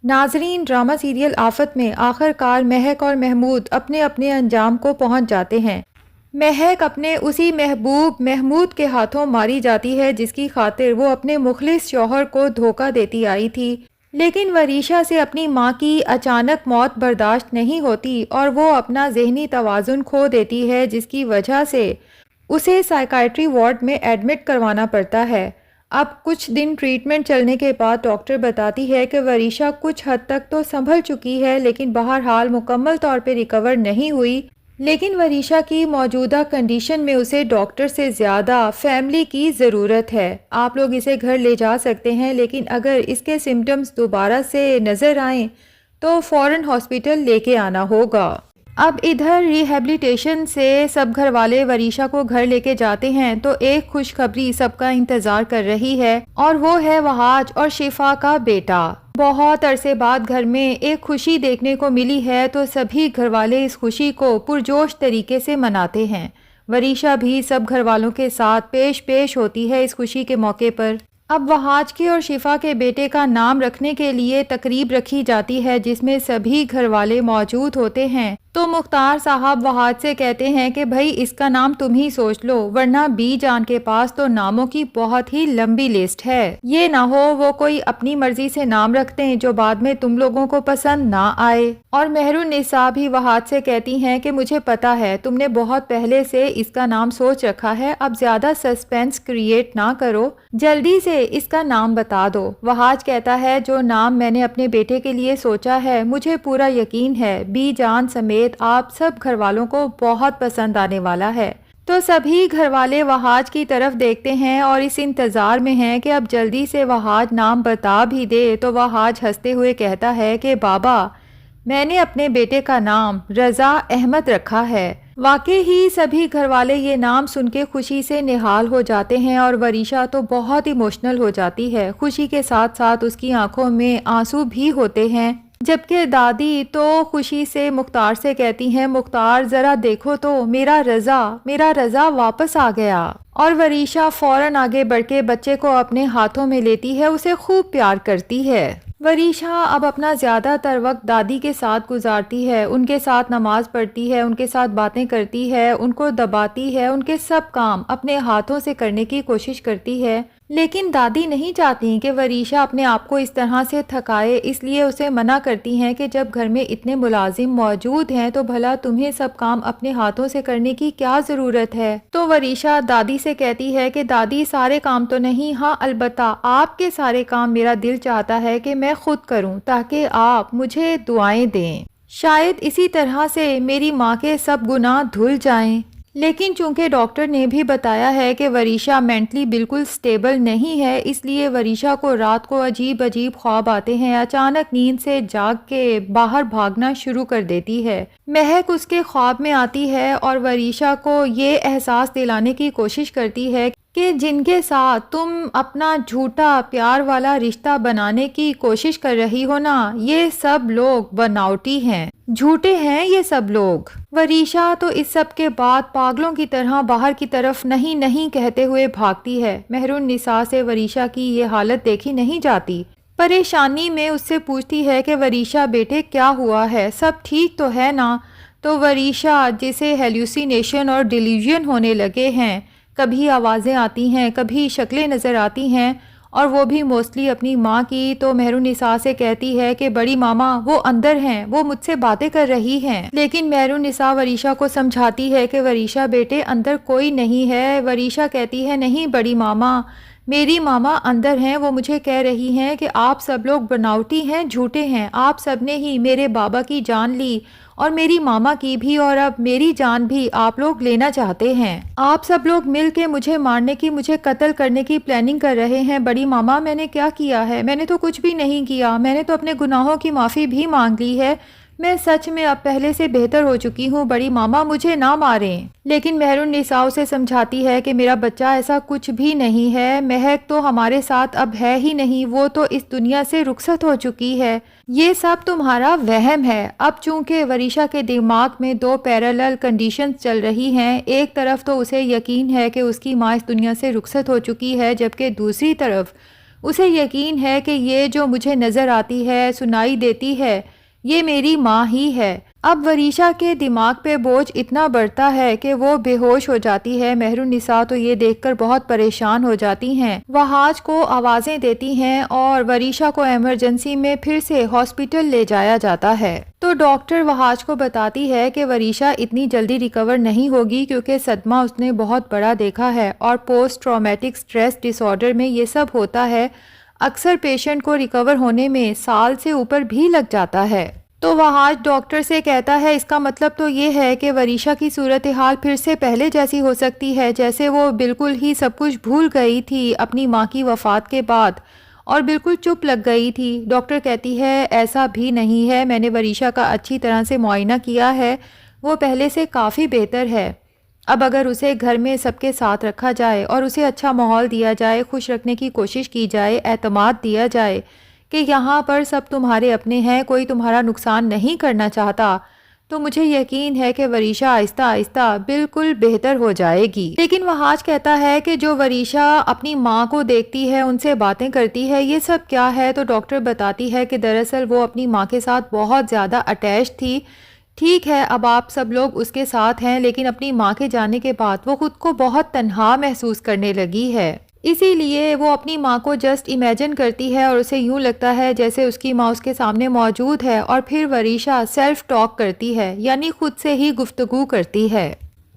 ناظرین، drama serial آفت میں آخر کار مہک اور محمود اپنے اپنے انجام کو پہنچ جاتے ہیں۔ مہک اپنے اسی محبوب محمود کے ہاتھوں ماری جاتی ہے جس کی خاطر وہ اپنے مخلص شوہر کو دھوکہ دیتی آئی تھی، لیکن وریشا سے اپنی ماں کی اچانک موت برداشت نہیں ہوتی اور وہ اپنا ذہنی توازن کھو دیتی ہے، جس کی وجہ سے اسے سائیکائٹری وارڈ میں ایڈمٹ کروانا پڑتا ہے۔ اب کچھ دن ٹریٹمنٹ چلنے کے بعد ڈاکٹر بتاتی ہے کہ وریشا کچھ حد تک تو سنبھل چکی ہے، لیکن بہرحال مکمل طور پہ ریکور نہیں ہوئی۔ لیکن وریشا کی موجودہ کنڈیشن میں اسے ڈاکٹر سے زیادہ فیملی کی ضرورت ہے۔ آپ لوگ اسے گھر لے جا سکتے ہیں، لیکن اگر اس کے سمٹمز دوبارہ سے نظر آئیں تو فوراً ہاسپٹل لے کے آنا ہوگا۔ اب ادھر ریہیبلیٹیشن سے سب گھر والے وریشا کو گھر لے کے جاتے ہیں تو ایک خوشخبری سب کا انتظار کر رہی ہے، اور وہ ہے وہاج اور شفا کا بیٹا۔ بہت عرصے بعد گھر میں ایک خوشی دیکھنے کو ملی ہے تو سبھی گھر والے اس خوشی کو پرجوش طریقے سے مناتے ہیں۔ وریشا بھی سب گھر والوں کے ساتھ پیش ہوتی ہے اس خوشی کے موقع پر۔ اب وہاج کے اور شفا کے بیٹے کا نام رکھنے کے لیے تقریب رکھی جاتی ہے جس میں سبھی گھر والے موجود ہوتے ہیں، تو مختار صاحب وہاج سے کہتے ہیں کہ بھائی اس کا نام تم ہی سوچ لو، ورنہ بی جان کے پاس تو ناموں کی بہت ہی لمبی لسٹ ہے، یہ نہ ہو وہ کوئی اپنی مرضی سے نام رکھتے ہیں جو بعد میں تم لوگوں کو پسند نہ آئے۔ اور مہر النساء بھی وہاج سے کہتی ہیں کہ مجھے پتا ہے تم نے بہت پہلے سے اس کا نام سوچ رکھا ہے، اب زیادہ سسپینس کریٹ نہ کرو، جلدی سے اس کا نام بتا دو۔ وہاج کہتا ہے جو نام میں نے اپنے بیٹے کے لیے سوچا ہے مجھے پورا یقین ہے بی جان سمیت آپ سب گھر والوں کو بہت پسند آنے والا ہے۔ تو سبھی گھر والے وہاج کی طرف دیکھتے ہیں اور اس انتظار میں ہیں کہ اب جلدی سے وہاج نام بتا بھی دے، تو وہاج ہنستے ہوئے کہتا ہے کہ بابا میں نے اپنے بیٹے کا نام رضا احمد رکھا ہے۔ واقعی ہی سبھی گھر والے یہ نام سن کے خوشی سے نہال ہو جاتے ہیں اور وریشا تو بہت ایموشنل ہو جاتی ہے، خوشی کے ساتھ ساتھ اس کی آنکھوں میں آنسو بھی ہوتے ہیں، جبکہ دادی تو خوشی سے مختار سے کہتی ہیں مختار ذرا دیکھو تو میرا رضا واپس آ گیا۔ اور وریشا فوراً آگے بڑھ کے بچے کو اپنے ہاتھوں میں لیتی ہے، اسے خوب پیار کرتی ہے۔ وریشا اب اپنا زیادہ تر وقت دادی کے ساتھ گزارتی ہے، ان کے ساتھ نماز پڑھتی ہے، ان کے ساتھ باتیں کرتی ہے، ان کو دباتی ہے، ان کے سب کام اپنے ہاتھوں سے کرنے کی کوشش کرتی ہے، لیکن دادی نہیں چاہتی کہ وریشا اپنے آپ کو اس طرح سے تھکائے، اس لیے اسے منع کرتی ہیں کہ جب گھر میں اتنے ملازم موجود ہیں تو بھلا تمہیں سب کام اپنے ہاتھوں سے کرنے کی کیا ضرورت ہے۔ تو وریشا دادی سے کہتی ہے کہ دادی سارے کام تو نہیں، ہاں البتہ آپ کے سارے کام میرا دل چاہتا ہے کہ میں خود کروں تاکہ آپ مجھے دعائیں دیں، شاید اسی طرح سے میری ماں کے سب گناہ دھل جائیں۔ لیکن چونکہ ڈاکٹر نے بھی بتایا ہے کہ وریشا مینٹلی بالکل سٹیبل نہیں ہے، اس لیے وریشا کو رات کو عجیب خواب آتے ہیں، اچانک نیند سے جاگ کے باہر بھاگنا شروع کر دیتی ہے۔ مہک اس کے خواب میں آتی ہے اور وریشا کو یہ احساس دلانے کی کوشش کرتی ہے کہ جن کے ساتھ تم اپنا جھوٹا پیار والا رشتہ بنانے کی کوشش کر رہی ہو نا، یہ سب لوگ بناوٹی ہیں، جھوٹے ہیں یہ سب لوگ۔ وریشا تو اس سب کے بعد پاگلوں کی طرح باہر کی طرف نہیں کہتے ہوئے بھاگتی ہے۔ مہر النساء سے وریشا کی یہ حالت دیکھی نہیں جاتی، پریشانی میں اس سے پوچھتی ہے کہ وریشا بیٹے کیا ہوا ہے، سب ٹھیک تو ہے نا؟ تو وریشا جسے ہیلوسینیشن اور ڈیلیوژن ہونے لگے ہیں، کبھی آوازیں آتی ہیں، کبھی شکلیں نظر آتی ہیں، اور وہ بھی موسٹلی اپنی ماں کی، تو مہر النساء سے کہتی ہے کہ بڑی ماما وہ اندر ہیں، وہ مجھ سے باتیں کر رہی ہیں۔ لیکن مہر النساء وریشا کو سمجھاتی ہے کہ وریشا بیٹے اندر کوئی نہیں ہے۔ وریشا کہتی ہے نہیں بڑی ماما، میری ماما اندر ہیں، وہ مجھے کہہ رہی ہیں کہ آپ سب لوگ بناوٹی ہیں، جھوٹے ہیں، آپ سب نے ہی میرے بابا کی جان لی اور میری ماما کی بھی، اور اب میری جان بھی آپ لوگ لینا چاہتے ہیں، آپ سب لوگ مل کے مجھے مارنے کی، مجھے قتل کرنے کی پلاننگ کر رہے ہیں۔ بڑی ماما میں نے کیا کیا ہے؟ میں نے تو کچھ بھی نہیں کیا، میں نے تو اپنے گناہوں کی معافی بھی مانگ لی ہے، میں سچ میں اب پہلے سے بہتر ہو چکی ہوں، بڑی ماما مجھے نہ ماریں۔ لیکن مہر النساء اسے سمجھاتی ہے کہ میرا بچہ ایسا کچھ بھی نہیں ہے، مہک تو ہمارے ساتھ اب ہے ہی نہیں، وہ تو اس دنیا سے رخصت ہو چکی ہے، یہ سب تمہارا وہم ہے۔ اب چونکہ وریشا کے دماغ میں دو پیرالل کنڈیشنز چل رہی ہیں، ایک طرف تو اسے یقین ہے کہ اس کی ماں اس دنیا سے رخصت ہو چکی ہے، جبکہ دوسری طرف اسے یقین ہے کہ یہ جو مجھے نظر آتی ہے، سنائی دیتی ہے، یہ میری ماں ہی ہے۔ اب وریشا کے دماغ پہ بوجھ اتنا بڑھتا ہے کہ وہ بے ہوش ہو جاتی ہے۔ مہر النساء تو یہ دیکھ کر بہت پریشان ہو جاتی ہیں، وہاج کو آوازیں دیتی ہیں اور وریشا کو ایمرجنسی میں پھر سے ہاسپٹل لے جایا جاتا ہے۔ تو ڈاکٹر وہاج کو بتاتی ہے کہ وریشا اتنی جلدی ریکور نہیں ہوگی کیونکہ صدمہ اس نے بہت بڑا دیکھا ہے اور پوسٹ ٹرامیٹک سٹریس ڈس آرڈر میں یہ سب ہوتا ہے۔ اکثر پیشنٹ کو ریکور ہونے میں سال سے اوپر بھی لگ جاتا ہے۔ تو وہاج ڈاکٹر سے کہتا ہے اس کا مطلب تو یہ ہے کہ وریشا کی صورتحال پھر سے پہلے جیسی ہو سکتی ہے، جیسے وہ بالکل ہی سب کچھ بھول گئی تھی اپنی ماں کی وفات کے بعد اور بالکل چپ لگ گئی تھی۔ ڈاکٹر کہتی ہے ایسا بھی نہیں ہے، میں نے وریشا کا اچھی طرح سے معائنہ کیا ہے، وہ پہلے سے کافی بہتر ہے۔ اب اگر اسے گھر میں سب کے ساتھ رکھا جائے اور اسے اچھا ماحول دیا جائے، خوش رکھنے کی کوشش کی جائے، اعتماد دیا جائے کہ یہاں پر سب تمہارے اپنے ہیں، کوئی تمہارا نقصان نہیں کرنا چاہتا، تو مجھے یقین ہے کہ وریشا آہستہ آہستہ بالکل بہتر ہو جائے گی۔ لیکن وہاج کہتا ہے کہ جو وریشا اپنی ماں کو دیکھتی ہے، ان سے باتیں کرتی ہے، یہ سب کیا ہے؟ تو ڈاکٹر بتاتی ہے کہ دراصل وہ اپنی ماں کے ساتھ بہت زیادہ اٹیچ تھی۔ ٹھیک ہے اب آپ سب لوگ اس کے ساتھ ہیں، لیکن اپنی ماں کے جانے کے بعد وہ خود کو بہت تنہا محسوس کرنے لگی ہے، اسی لیے وہ اپنی ماں کو جسٹ امیجن کرتی ہے اور اسے یوں لگتا ہے جیسے اس کی ماں اس کے سامنے موجود ہے۔ اور پھر وریشا سیلف ٹاک کرتی ہے، یعنی خود سے ہی گفتگو کرتی ہے۔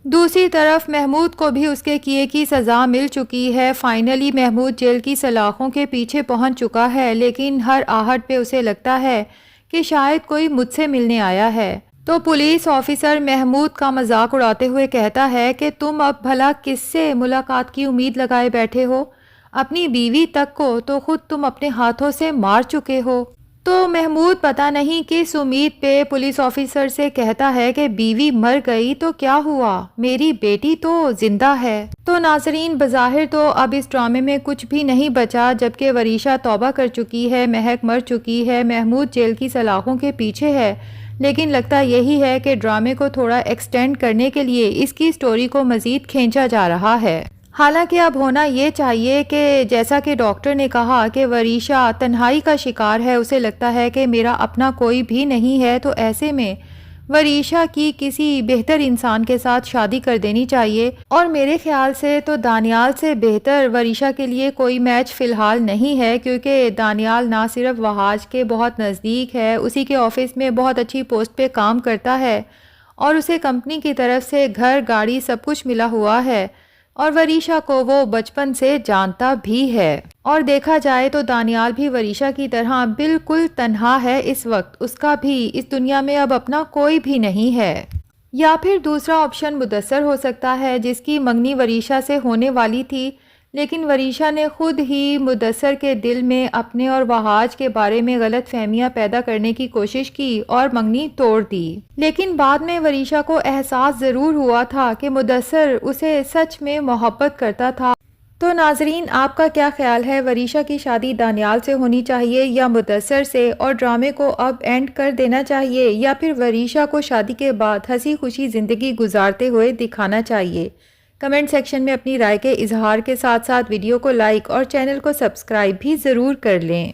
دوسری طرف محمود کو بھی اس کے کیے کی سزا مل چکی ہے۔ فائنلی محمود جیل کی سلاخوں کے پیچھے پہنچ چکا ہے، لیکن ہر آہٹ پہ اسے لگتا ہے کہ شاید کوئی مجھ سے ملنے آیا ہے۔ تو پولیس آفیسر محمود کا مذاق اڑاتے ہوئے کہتا ہے کہ تم اب بھلا کس سے ملاقات کی امید لگائے بیٹھے ہو؟ اپنی بیوی تک کو تو خود تم اپنے ہاتھوں سے مار چکے ہو۔ تو محمود پتہ نہیں کس امید پہ پولیس آفیسر سے کہتا ہے کہ بیوی مر گئی تو کیا ہوا، میری بیٹی تو زندہ ہے۔ تو ناظرین بظاہر تو اب اس ڈرامے میں کچھ بھی نہیں بچا، جبکہ وریشا توبہ کر چکی ہے، مہک مر چکی ہے، محمود جیل کی سلاخوں کے پیچھے ہے، لیکن لگتا یہی ہے کہ ڈرامے کو تھوڑا ایکسٹینڈ کرنے کے لیے اس کی سٹوری کو مزید کھینچا جا رہا ہے۔ حالانکہ اب ہونا یہ چاہیے کہ جیسا کہ ڈاکٹر نے کہا کہ وریشا تنہائی کا شکار ہے، اسے لگتا ہے کہ میرا اپنا کوئی بھی نہیں ہے، تو ایسے میں وریشا کی کسی بہتر انسان کے ساتھ شادی کر دینی چاہیے، اور میرے خیال سے تو دانیال سے بہتر وریشا کے لیے کوئی میچ فی الحال نہیں ہے، کیونکہ دانیال نہ صرف وہاج کے بہت نزدیک ہے، اسی کے آفس میں بہت اچھی پوسٹ پہ کام کرتا ہے اور اسے کمپنی کی طرف سے گھر گاڑی سب کچھ ملا ہوا ہے، اور وریشا کو وہ بچپن سے جانتا بھی ہے۔ اور دیکھا جائے تو دانیال بھی وریشا کی طرح بالکل تنہا ہے اس وقت، اس کا بھی اس دنیا میں اب اپنا کوئی بھی نہیں ہے۔ یا پھر دوسرا آپشن مدثر ہو سکتا ہے، جس کی منگنی وریشا سے ہونے والی تھی، لیکن وریشا نے خود ہی مدثر کے دل میں اپنے اور وہاج کے بارے میں غلط فہمیاں پیدا کرنے کی کوشش کی اور منگنی توڑ دی۔ لیکن بعد میں وریشا کو احساس ضرور ہوا تھا کہ مدثر اسے سچ میں محبت کرتا تھا۔ تو ناظرین آپ کا کیا خیال ہے، وریشا کی شادی دانیال سے ہونی چاہیے یا مدثر سے، اور ڈرامے کو اب اینڈ کر دینا چاہیے، یا پھر وریشا کو شادی کے بعد ہنسی خوشی زندگی گزارتے ہوئے دکھانا چاہیے؟ کمنٹ سیکشن میں اپنی رائے کے اظہار کے ساتھ ساتھ ویڈیو کو لائک اور چینل کو سبسکرائب بھی ضرور کر لیں۔